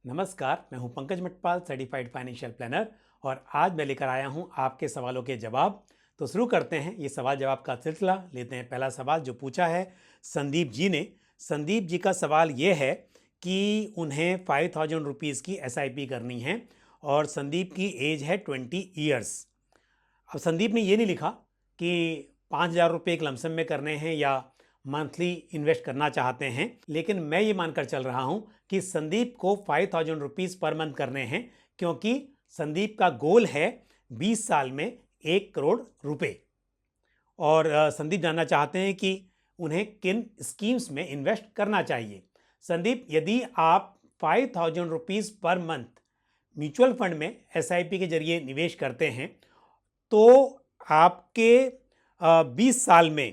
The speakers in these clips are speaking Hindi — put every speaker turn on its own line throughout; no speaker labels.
नमस्कार, मैं हूं Pankaj Matpal, certified financial planner और आज मैं लेकर आया हूं आपके सवालों के जवाब। तो शुरू करते हैं ये सवाल जवाब का सिलसिला। लेते हैं पहला सवाल जो पूछा है संदीप जी ने। संदीप जी का सवाल ये है कि उन्हें 5000 रुपीज़ की SIP करनी है और संदीप की एज है 20 ईयर्स। अब संदीप ने ये नहीं लिखा कि 5000 रुपये एक लमसम में करने हैं या मंथली इन्वेस्ट करना चाहते हैं, लेकिन मैं ये मानकर चल रहा हूं कि संदीप को 5000 रुपीज़ पर मंथ करने हैं, क्योंकि संदीप का गोल है 20 साल में 1 करोड़ रुपए। और संदीप जानना चाहते हैं कि उन्हें किन स्कीम्स में इन्वेस्ट करना चाहिए। संदीप, यदि आप 5000 rupees per month mutual fund में SIP के जरिए निवेश करते हैं तो आपके 20 साल में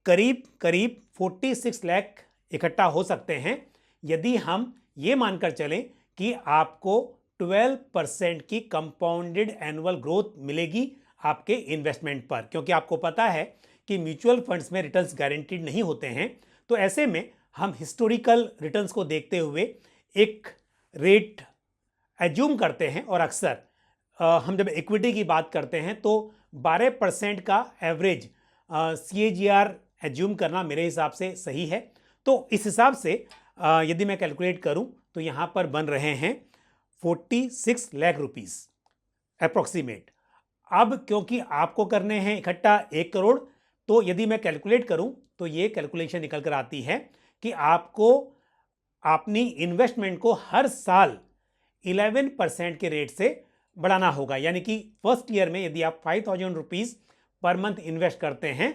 करीब करीब 46 लाख इकट्ठा हो सकते हैं, यदि हम ये मानकर चलें कि आपको 12% की कंपाउंडेड एनुअल ग्रोथ मिलेगी आपके इन्वेस्टमेंट पर। क्योंकि आपको पता है कि म्यूचुअल फंड्स में रिटर्न्स गारंटीड नहीं होते हैं, तो ऐसे में हम हिस्टोरिकल रिटर्न्स को देखते हुए एक रेट एज्यूम करते हैं। और अक्सर हम जब इक्विटी की बात करते हैं तो 12% का एवरेज CAGR एज्यूम करना मेरे हिसाब से सही है। तो इस हिसाब से यदि मैं कैलकुलेट करूं तो यहां पर बन रहे हैं 46 लाख रुपीस अप्रोक्सीमेट। अब क्योंकि आपको करने हैं इकट्ठा 1 करोड़, तो यदि मैं कैलकुलेट करूं तो ये कैलकुलेशन निकल कर आती है कि आपको अपनी इन्वेस्टमेंट को हर साल 11% के रेट से बढ़ाना होगा। यानी कि फर्स्ट ईयर में यदि आप 5000 रुपीज़ पर मंथ इन्वेस्ट करते हैं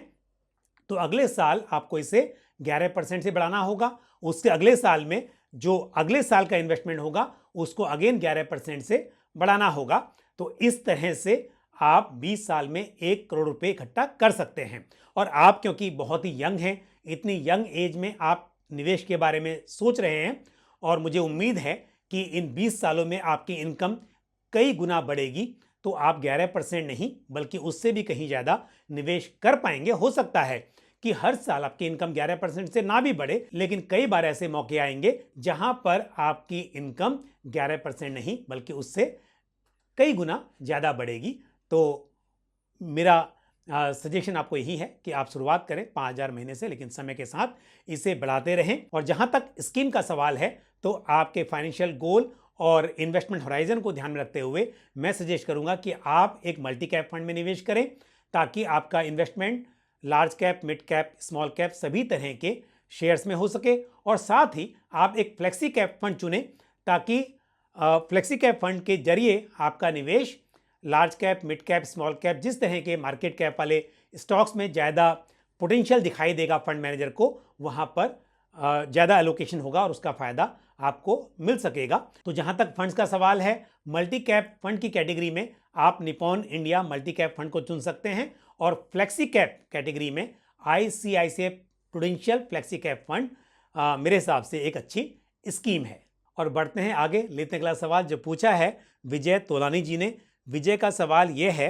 तो अगले साल आपको इसे 11% से बढ़ाना होगा। उसके अगले साल में जो अगले साल का इन्वेस्टमेंट होगा उसको अगेन 11% से बढ़ाना होगा। तो इस तरह से आप 20 साल में 1 करोड़ रुपए इकट्ठा कर सकते हैं। और आप क्योंकि बहुत ही यंग हैं, इतनी यंग एज में आप निवेश के बारे में सोच रहे हैं और मुझे उम्मीद है कि इन 20 सालों में आपकी इनकम कई गुना बढ़ेगी, तो आप 11% नहीं बल्कि उससे भी कहीं ज़्यादा निवेश कर पाएंगे। हो सकता है कि हर साल आपकी इनकम 11% से ना भी बढ़े, लेकिन कई बार ऐसे मौके आएंगे जहां पर आपकी इनकम 11% नहीं बल्कि उससे कई गुना ज़्यादा बढ़ेगी। तो मेरा सजेशन आपको यही है कि आप शुरुआत करें 5000 महीने से, लेकिन समय के साथ इसे बढ़ाते रहें। और जहां तक स्कीम का सवाल है तो आपके फाइनेंशियल गोल और इन्वेस्टमेंट होराइजन को ध्यान में रखते हुए मैं सजेस्ट करूंगा कि आप एक मल्टी कैप फंड में निवेश करें, ताकि आपका investment large cap, mid cap, small cap सभी तरह के शेयर्स में हो सके। और साथ ही आप एक फ्लेक्सी कैप फंड चुनें, ताकि फ्लेक्सी कैप फंड के जरिए आपका निवेश large cap, mid cap, small cap जिस तरह के मार्केट कैप वाले स्टॉक्स में ज़्यादा पोटेंशियल दिखाई देगा फंड मैनेजर को, वहाँ पर ज़्यादा एलोकेशन होगा और उसका फ़ायदा आपको मिल सकेगा। तो जहाँ तक फंड्स का सवाल है, मल्टी कैप फंड की कैटेगरी में आप Nippon India multi cap fund को चुन सकते हैं और फ्लेक्सी कैप कैटेगरी में ICICI prudential flexi cap fund मेरे हिसाब से एक अच्छी स्कीम है। और बढ़ते हैं आगे, लेते हैं अगला सवाल जो पूछा है विजय तोलानी जी ने। विजय का सवाल ये है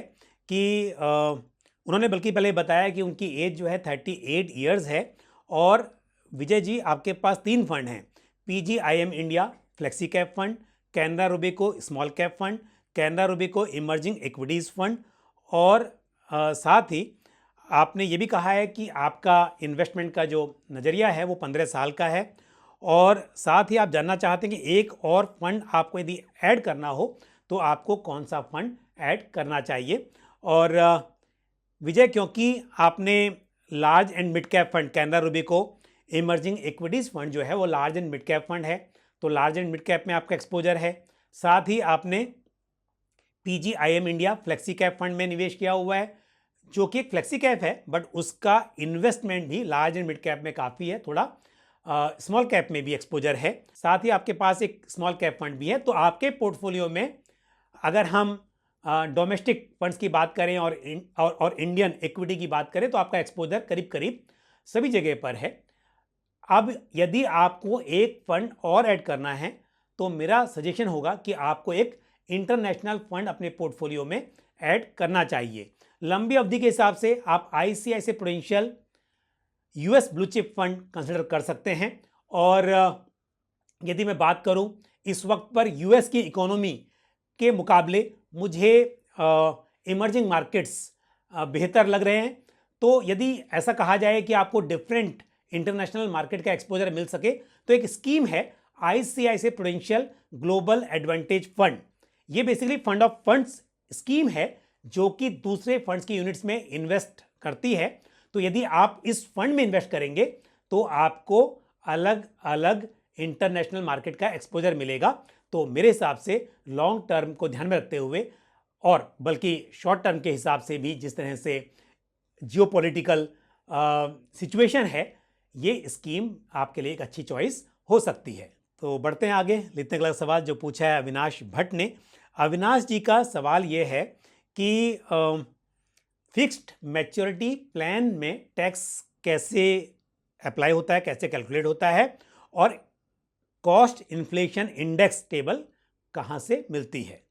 कि उन्होंने बल्कि पहले बताया कि उनकी एज जो है 38 ईयर्स है। और विजय जी, आपके पास 3 फंड हैं, PGIM India flexi cap fund, Canara Robeco small cap fund, Canara Robeco emerging equities fund. और साथ ही आपने ये भी कहा है कि आपका इन्वेस्टमेंट का जो नज़रिया है वो 15 साल का है। और साथ ही आप जानना चाहते हैं कि एक और फंड आपको यदि ऐड करना हो तो आपको कौन सा फंड ऐड करना चाहिए। और विजय, क्योंकि आपने large and mid cap fund Canara Robeco emerging equities fund जो है वो large and mid cap fund है, तो लार्ज एंड मिड कैप में आपका एक्सपोजर है। साथ ही आपने PGIM India flexi cap fund में निवेश किया हुआ है, जो कि एक फ्लेक्सी कैप है बट उसका इन्वेस्टमेंट भी लार्ज एंड मिड कैप में काफ़ी है, थोड़ा स्मॉल कैप में भी एक्सपोजर है। साथ ही आपके पास एक स्मॉल कैप फंड भी है। तो आपके पोर्टफोलियो में अगर हम डोमेस्टिक फंड्स की बात करें और इंडियन इक्विटी की बात करें तो आपका एक्सपोजर करीब करीब सभी जगह पर है। अब यदि आपको एक फंड और ऐड करना है तो मेरा सजेशन होगा कि आपको एक इंटरनेशनल फंड अपने पोर्टफोलियो में ऐड करना चाहिए। लंबी अवधि के हिसाब से आप ICICI prudential US blue chip fund consider कर सकते हैं। और यदि मैं बात करूं इस वक्त पर यूएस की इकोनॉमी के मुकाबले मुझे इमर्जिंग मार्केट्स बेहतर लग रहे हैं। तो यदि ऐसा कहा जाए कि आपको डिफरेंट इंटरनेशनल मार्केट का एक्सपोजर मिल सके तो एक स्कीम है ICICI prudential global advantage fund. ये basically fund of funds scheme है जो कि दूसरे फंड्स की यूनिट्स में इन्वेस्ट करती है। तो यदि आप इस फंड में इन्वेस्ट करेंगे तो आपको अलग अलग इंटरनेशनल मार्केट का एक्सपोजर मिलेगा। तो मेरे हिसाब से लॉन्ग टर्म को ध्यान में रखते हुए और बल्कि शॉर्ट टर्म के हिसाब से भी जिस तरह से जियोपॉलिटिकल सिचुएशन है, ये स्कीम आपके लिए एक अच्छी चॉइस हो सकती है। तो बढ़ते हैं आगे, लेते हैं अगला सवाल जो पूछा है अविनाश भट्ट ने। अविनाश जी का सवाल ये है कि फिक्स्ड मैच्योरिटी प्लान में टैक्स कैसे अप्लाई होता है, कैसे कैलकुलेट होता है, और कॉस्ट इन्फ्लेशन इंडेक्स टेबल कहां से मिलती है।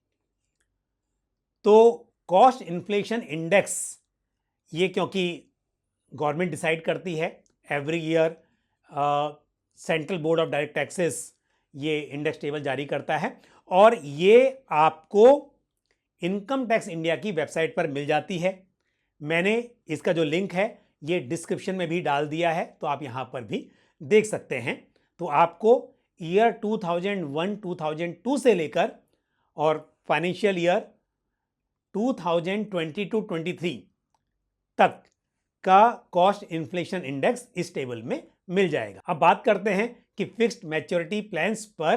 तो कॉस्ट इन्फ्लेशन इंडेक्स ये क्योंकि गवर्नमेंट डिसाइड करती है every year, central board of direct taxes ये इंडेक्स टेबल जारी करता है और ये आपको इनकम टैक्स इंडिया की वेबसाइट पर मिल जाती है। मैंने इसका जो लिंक है ये डिस्क्रिप्शन में भी डाल दिया है, तो आप यहाँ पर भी देख सकते हैं। तो आपको ईयर 2001-2002 से लेकर और फाइनेंशियल ईयर 2022-23 तक का कॉस्ट इन्फ्लेशन इंडेक्स इस टेबल में मिल जाएगा। अब बात करते हैं कि फिक्स्ड मैच्योरिटी प्लान्स पर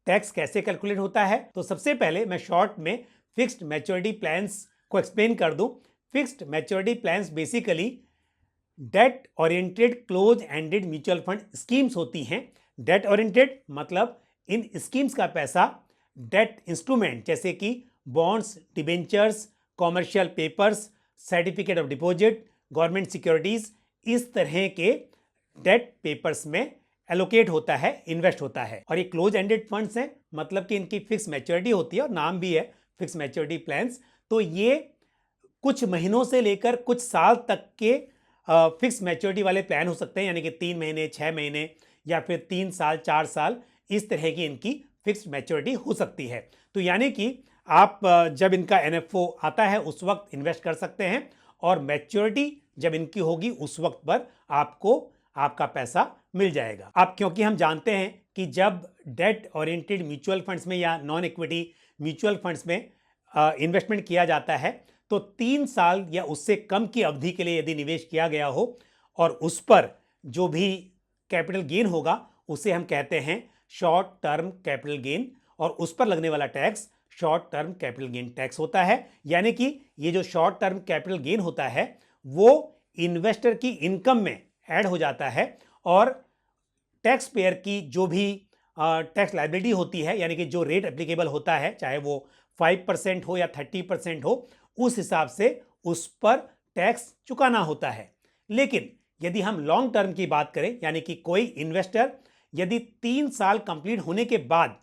टैक्स कैसे कैलकुलेट होता है। तो सबसे पहले मैं शॉर्ट में फिक्स्ड मैच्योरिटी प्लान्स को एक्सप्लेन कर दूं। Fixed maturity plans basically date oriented close ended mutual fund schemes होती हैं। डेट ओरिएंटेड मतलब इन स्कीम्स का पैसा डेट इंस्ट्रूमेंट जैसे कि bonds, debentures, commercial papers, certificate of deposit, government securities, इस तरह के डेट पेपर्स में एलोकेट होता है, इन्वेस्ट होता है। और ये क्लोज एंडेड फंड्स हैं, मतलब कि इनकी फिक्स मैच्योरिटी होती है और नाम भी है फिक्स मैच्योरिटी प्लान्स। तो ये कुछ महीनों से लेकर कुछ साल तक के फिक्स मैच्योरिटी वाले प्लान हो सकते हैं, यानी कि 3 महीने, 6 महीने या फिर 3 साल, 4 साल, इस तरह की इनकी फिक्स मैच्योरिटी हो सकती है। तो यानी कि आप जब इनका एनएफओ आता है उस वक्त इन्वेस्ट कर सकते हैं और मैच्योरिटी जब इनकी होगी उस वक्त पर आपको आपका पैसा मिल जाएगा। अब क्योंकि हम जानते हैं कि जब डेट ओरिएंटेड म्यूचुअल फंड्स में या नॉन इक्विटी म्यूचुअल फंड्स में इन्वेस्टमेंट किया जाता है तो 3 साल या उससे कम की अवधि के लिए यदि निवेश किया गया हो और उस पर जो भी कैपिटल गेन होगा उसे हम कहते हैं शॉर्ट टर्म कैपिटल गेन, और उस पर लगने वाला tax short term capital gain tax होता है। यानी कि ये जो शॉर्ट टर्म कैपिटल गेन होता है वो इन्वेस्टर की इनकम में ऐड हो जाता है और टैक्स पेयर की जो भी टैक्स लायबिलिटी होती है, यानी कि जो रेट एप्लीकेबल होता है, चाहे वो 5% हो या 30% हो, उस हिसाब से उस पर टैक्स चुकाना होता है। लेकिन यदि हम लॉन्ग टर्म की बात करें, यानी कि कोई इन्वेस्टर यदि 3 साल कंप्लीट होने के बाद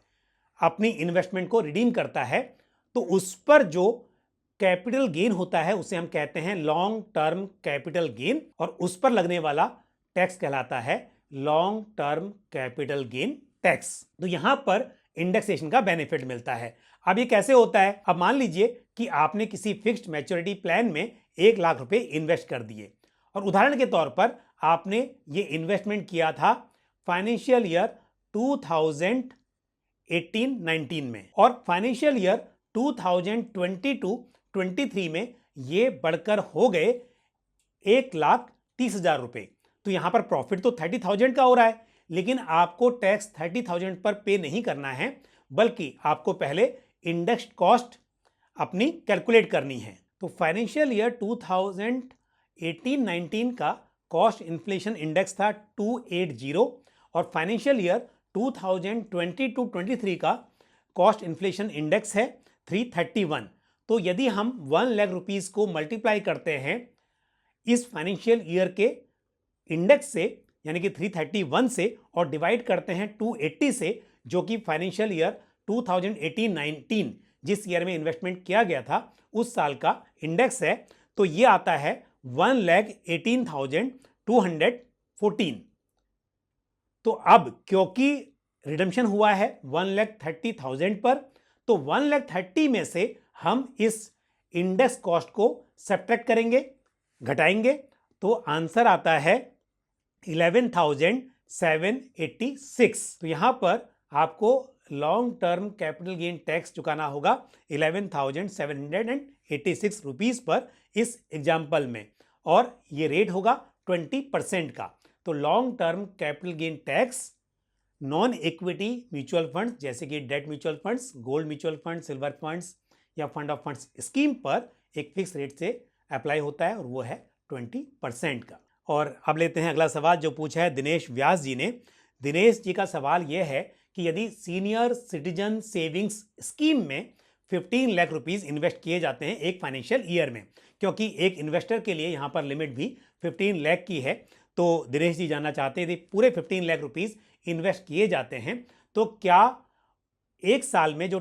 अपनी इन्वेस्टमेंट को रिडीम करता है तो उस पर जो कैपिटल गेन होता है उसे हम कहते हैं लॉन्ग टर्म कैपिटल गेन, और उस पर लगने वाला टैक्स कहलाता है long term capital gain tax. तो यहां पर इंडेक्सेशन का बेनिफिट मिलता है। अब ये कैसे होता है? अब मान लीजिए कि आपने किसी फिक्स्ड मैच्योरिटी प्लान में 1 लाख रुपए इन्वेस्ट कर दिए और उदाहरण के तौर पर आपने ये इन्वेस्टमेंट किया था फाइनेंशियल ईयर 2018-19 में और फाइनेंशियल ईयर 2022-23 में ये बढ़कर हो गए 1,30,000 रुपए। तो यहां पर प्रॉफिट तो 30,000 का हो रहा है, लेकिन आपको टैक्स 30,000 पर पे नहीं करना है, बल्कि आपको पहले इंडेक्स्ड कॉस्ट अपनी कैलकुलेट करनी है। तो फाइनेंशियल ईयर 2018-19 का कॉस्ट इन्फ्लेशन इंडेक्स था 280 और फाइनेंशियल ईयर 2022-23 का कॉस्ट इन्फ्लेशन इंडेक्स है 331। तो यदि हम 1 लाख रुपीस को मल्टीप्लाई करते हैं इस फाइनेंशियल ईयर के इंडेक्स से, यानी कि 331 से, और डिवाइड करते हैं 280 से, जो कि फाइनेंशियल ईयर 2018-19 जिस ईयर में इन्वेस्टमेंट किया गया था उस साल का इंडेक्स है, तो ये आता है 1,18,214। तो अब क्योंकि रिडम्पशन हुआ है 1,30,000 पर, तो 1,30,000 में से हम इस इंडेक्स कॉस्ट को सब्ट्रैक्ट करेंगे, घटाएंगे, तो आंसर आता है 11,786। तो यहां पर आपको long term capital gain tax चुकाना होगा 11,786 रुपीज पर इस एग्जाम्पल में, और ये रेट होगा 20% का। तो long term capital gain tax non equity mutual funds जैसे कि debt mutual funds, gold mutual fund, silver funds या फंड ऑफ फंड्स स्कीम पर एक फिक्स रेट से अप्लाई होता है और वो है 20% का। और अब लेते हैं अगला सवाल जो पूछा है दिनेश व्यास जी ने। दिनेश जी का सवाल यह है कि यदि सीनियर सिटीजन सेविंग्स स्कीम में 15 लाख रुपीस इन्वेस्ट किए जाते हैं एक फाइनेंशियल ईयर में, क्योंकि एक इन्वेस्टर के लिए यहाँ पर लिमिट भी 15 लाख की है, तो दिनेश जी जानना चाहते हैं यदि पूरे 15 लाख रुपीस इन्वेस्ट किए जाते हैं तो क्या एक साल में जो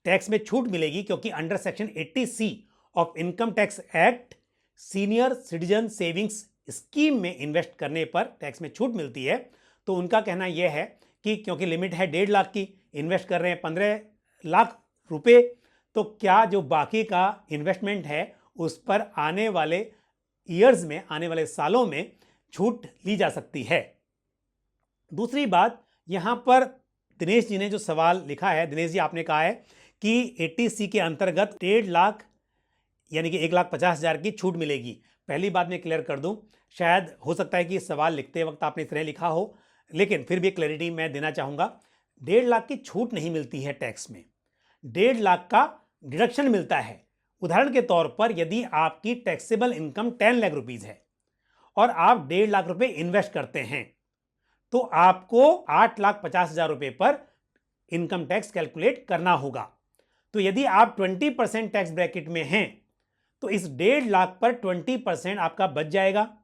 टैक्स में छूट मिलेगी, क्योंकि under section 80C of income tax act senior citizen savings scheme में इन्वेस्ट करने पर टैक्स में छूट मिलती है। तो उनका कहना यह है कि क्योंकि लिमिट है 1.5 लाख की, इन्वेस्ट कर रहे हैं 15 लाख रुपए, तो क्या जो बाकी का इन्वेस्टमेंट है उस पर आने वाले ईयर्स में, आने वाले सालों में छूट ली जा सकती है। दूसरी बात, यहां पर दिनेश जी ने जो सवाल लिखा है, दिनेश जी आपने कहा है कि 80C के अंतर्गत 1.5 लाख यानी कि 1,50,000 की छूट मिलेगी। पहली बात मैं क्लियर कर दूं, शायद हो सकता है कि सवाल लिखते वक्त आपने इस तरह लिखा हो, लेकिन फिर भी क्लैरिटी मैं देना चाहूंगा। 1.5 लाख की छूट नहीं मिलती है टैक्स में, 1.5 लाख का डिडक्शन मिलता है। उदाहरण के तौर पर यदि आपकी टैक्सेबल इनकम 10 लाख रुपीज है और आप 1.5 लाख रुपए इन्वेस्ट करते हैं तो आपको 8,50,000 रुपए पर इनकम टैक्स कैलकुलेट करना होगा। तो यदि आप 20% टैक्स ब्रैकेट में हैं तो इस 1.5 लाख पर 20% आपका बच जाएगा,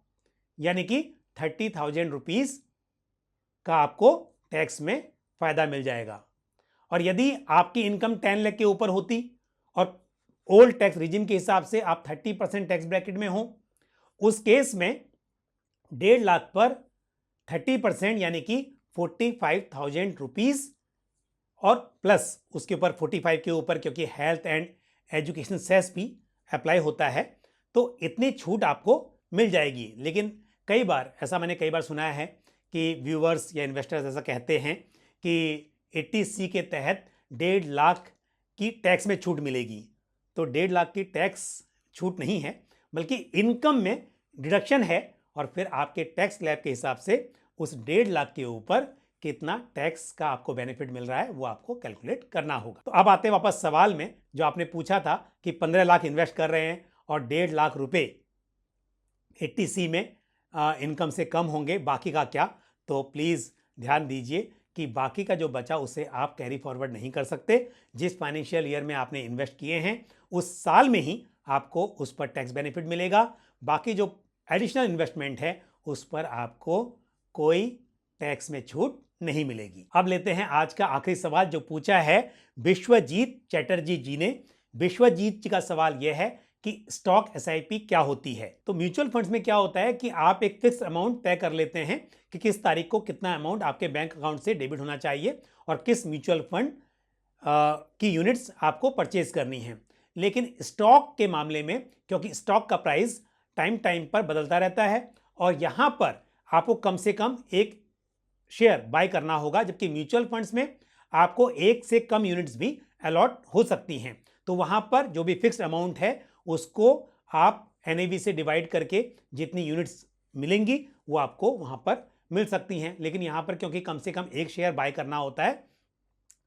यानी कि 30,000 रुपीज का आपको टैक्स में फायदा मिल जाएगा। और यदि आपकी इनकम 10 लाख के ऊपर होती और ओल्ड टैक्स रिजिम के हिसाब से आप 30% टैक्स ब्रैकेट में हो, उस केस में 1.5 लाख पर 30% यानी कि 45,000 रुपीज, और प्लस उसके ऊपर 45 के ऊपर क्योंकि हेल्थ एंड एजुकेशन सेस भी अप्लाई होता है, तो इतनी छूट आपको मिल जाएगी। लेकिन कई बार ऐसा मैंने कई बार सुना है कि व्यूअर्स या इन्वेस्टर्स ऐसा कहते हैं कि 80C के तहत 1.5 लाख की टैक्स में छूट मिलेगी। तो 1.5 लाख की टैक्स छूट नहीं है, बल्कि इनकम में डिडक्शन है, और फिर आपके टैक्स स्लैब के हिसाब से उस 1.5 लाख के ऊपर कितना टैक्स का आपको बेनिफिट मिल रहा है वो आपको कैलकुलेट करना होगा। तो अब आते वापस सवाल में, जो आपने पूछा था कि 15 लाख इन्वेस्ट कर रहे हैं और 1.5 लाख रुपए 80C में इनकम से कम होंगे, बाकी का क्या? तो प्लीज़ ध्यान दीजिए कि बाकी का जो बचा उसे आप कैरी फॉरवर्ड नहीं कर सकते। जिस फाइनेंशियल ईयर में आपने इन्वेस्ट किए हैं उस साल में ही आपको उस पर टैक्स बेनिफिट मिलेगा। बाकी जो एडिशनल इन्वेस्टमेंट है उस पर आपको कोई टैक्स में छूट नहीं मिलेगी। अब लेते हैं आज का आखिरी सवाल जो पूछा है विश्वजीत चैटर्जी जी ने। विश्वजीत जी का सवाल यह है कि स्टॉक एसआईपी क्या होती है। तो म्यूचुअल फंड्स में क्या होता है कि आप एक फिक्स अमाउंट तय कर लेते हैं कि किस तारीख को कितना अमाउंट आपके बैंक अकाउंट से डेबिट होना चाहिए और किस म्यूचुअल फंड की यूनिट्स आपको परचेज करनी है। लेकिन स्टॉक के मामले में, क्योंकि स्टॉक का प्राइस टाइम टाइम पर बदलता रहता है और यहां पर आपको कम से कम एक शेयर बाय करना होगा, जबकि म्यूचुअल फंड्स में आपको एक से कम यूनिट्स भी अलॉट हो सकती हैं। तो वहां पर जो भी फिक्स्ड अमाउंट है उसको आप एनएवी से डिवाइड करके जितनी यूनिट्स मिलेंगी वो आपको वहां पर मिल सकती हैं। लेकिन यहां पर क्योंकि कम से कम एक शेयर बाय करना होता है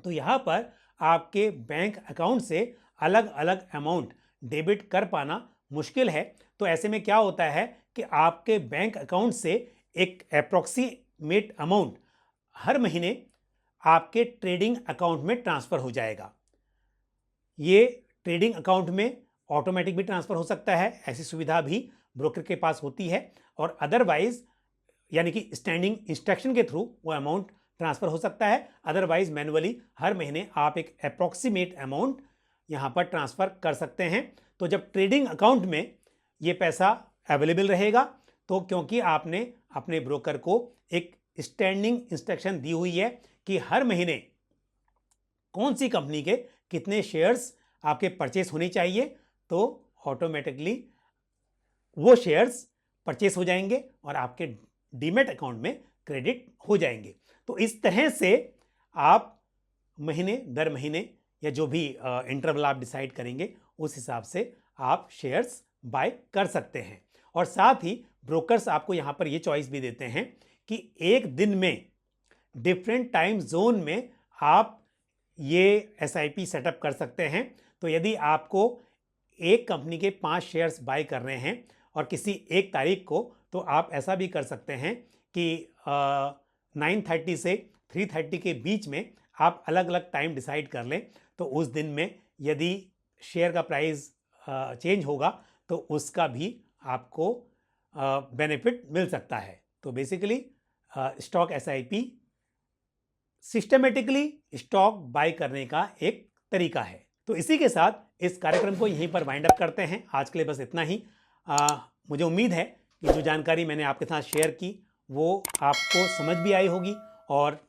तो यहां पर आपके बैंक अकाउंट से अलग अलग अमाउंट डेबिट कर पाना मुश्किल है। तो ऐसे में क्या होता है कि आपके बैंक अकाउंट से एक अप्रॉक्सीमेट अमाउंट हर महीने आपके ट्रेडिंग अकाउंट में ट्रांसफर हो जाएगा। ये ट्रेडिंग अकाउंट में ऑटोमेटिक भी ट्रांसफर हो सकता है, ऐसी सुविधा भी ब्रोकर के पास होती है, और अदरवाइज यानी कि स्टैंडिंग इंस्ट्रक्शन के थ्रू वो अमाउंट ट्रांसफर हो सकता है। अदरवाइज मैनुअली हर महीने आप एक अप्रॉक्सीमेट अमाउंट यहाँ पर ट्रांसफर कर सकते हैं। तो जब ट्रेडिंग अकाउंट में ये पैसा अवेलेबल रहेगा तो क्योंकि आपने अपने ब्रोकर को एक स्टैंडिंग इंस्ट्रक्शन दी हुई है कि हर महीने कौन सी कंपनी के कितने शेयर्स आपके परचेस होने चाहिए, तो ऑटोमेटिकली वो शेयर्स परचेस हो जाएंगे और आपके डीमैट अकाउंट में क्रेडिट हो जाएंगे। तो इस तरह से आप महीने दर महीने या जो भी इंटरवल आप डिसाइड करेंगे उस हिसाब से आप शेयर्स बाय कर सकते हैं। और साथ ही ब्रोकर्स आपको यहाँ पर ये चॉइस भी देते हैं कि एक दिन में डिफरेंट टाइम जोन में आप ये एसआईपी सेटअप कर सकते हैं। तो यदि आपको एक कंपनी के 5 शेयर्स बाय कर रहे हैं और किसी एक तारीख को, तो आप ऐसा भी कर सकते हैं कि 9:30 से 3:30 के बीच में आप अलग अलग टाइम डिसाइड कर लें। तो उस दिन में यदि शेयर का प्राइस चेंज होगा तो उसका भी आपको बेनिफिट मिल सकता है। तो basically stock SIP systematically stock buy करने का एक तरीका है। तो इसी के साथ इस कार्यक्रम को यहीं पर वाइंड अप करते हैं। आज के लिए बस इतना ही। मुझे उम्मीद है कि जो जानकारी मैंने आपके साथ शेयर की वो आपको समझ भी आई होगी और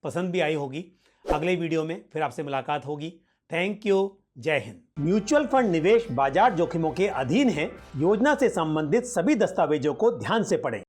पसंद भी आई होगी। अगले वीडियो में फिर आपसे मुलाकात होगी। Thank you. जय हिंद। म्यूचुअल फंड निवेश बाजार जोखिमों के अधीन है। योजना से संबंधित सभी दस्तावेजों को ध्यान से पढ़ें।